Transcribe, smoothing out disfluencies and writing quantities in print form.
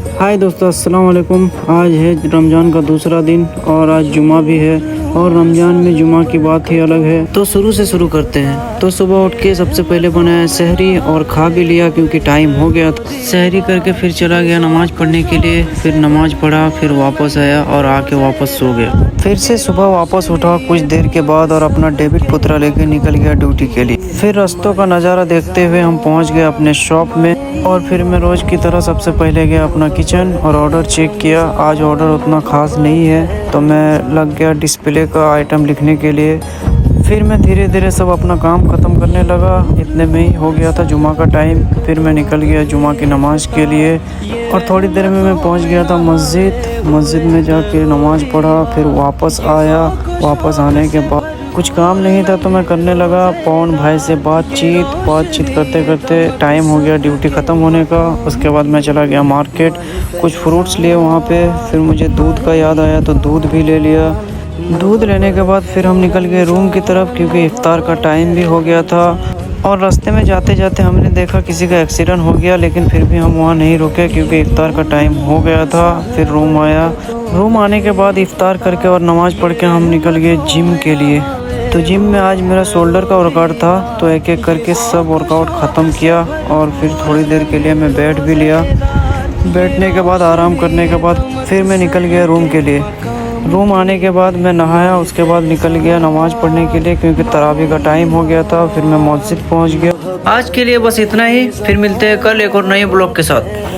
हाय दोस्तों, अस्सलाम वालेकुम। आज है रमज़ान का दूसरा दिन और आज जुमा भी है और रमज़ान में जुमा की बात ही अलग है। तो शुरू से शुरू करते हैं। तो सुबह उठ के सबसे पहले बनाया सहरी और खा भी लिया क्योंकि टाइम हो गया था। सहरी करके फिर चला गया नमाज़ पढ़ने के लिए। फिर नमाज़ पढ़ा, फिर वापस आया और आके वापस सो गया। फिर से सुबह वापस उठा कुछ देर के बाद और अपना डेबिट पुतरा लेके निकल गया ड्यूटी के लिए। फिर रास्तों का नज़ारा देखते हुए हम पहुँच गए अपने शॉप में और फिर मैं रोज़ की तरह सबसे पहले गया अपना किचन और ऑर्डर चेक किया। आज ऑर्डर उतना ख़ास नहीं है तो मैं लग गया डिस्प्ले का आइटम लिखने के लिए। फिर मैं धीरे धीरे सब अपना काम ख़त्म करने लगा। इतने में ही हो गया था जुमा का टाइम। फिर मैं निकल गया जुमा की नमाज़ के लिए और थोड़ी देर में मैं पहुंच गया था मस्जिद में जाके नमाज़ पढ़ा। फिर वापस आया। वापस आने के बाद कुछ काम नहीं था तो मैं करने लगा पवन भाई से बातचीत करते करते टाइम हो गया ड्यूटी ख़त्म होने का। उसके बाद मैं चला गया मार्केट, कुछ फ्रूट्स लिए वहाँ पे। फिर मुझे दूध का याद आया तो दूध भी ले लिया। दूध लेने के बाद फिर हम निकल गए रूम की तरफ क्योंकि इफ्तार का टाइम भी हो गया था। और रास्ते में जाते जाते हमने देखा किसी का एक्सीडेंट हो गया, लेकिन फिर भी हम वहाँ नहीं रुके क्योंकि इफ्तार का टाइम हो गया था। फिर रूम आया। रूम आने के बाद इफ्तार करके और नमाज़ पढ़ के हम निकल गए जिम के लिए। तो जिम में आज मेरा शोल्डर का वर्कआउट था तो एक एक करके सब वर्कआउट ख़त्म किया और फिर थोड़ी देर के लिए मैं बैठ भी लिया। बैठने के बाद आराम करने के बाद फिर मैं निकल गया रूम के लिए। रूम आने के बाद मैं नहाया, उसके बाद निकल गया नमाज़ पढ़ने के लिए क्योंकि तरावी का टाइम हो गया था। फिर मैं मस्जिद पहुंच गया। आज के लिए बस इतना ही। फिर मिलते हैं कल एक और नए ब्लॉग के साथ।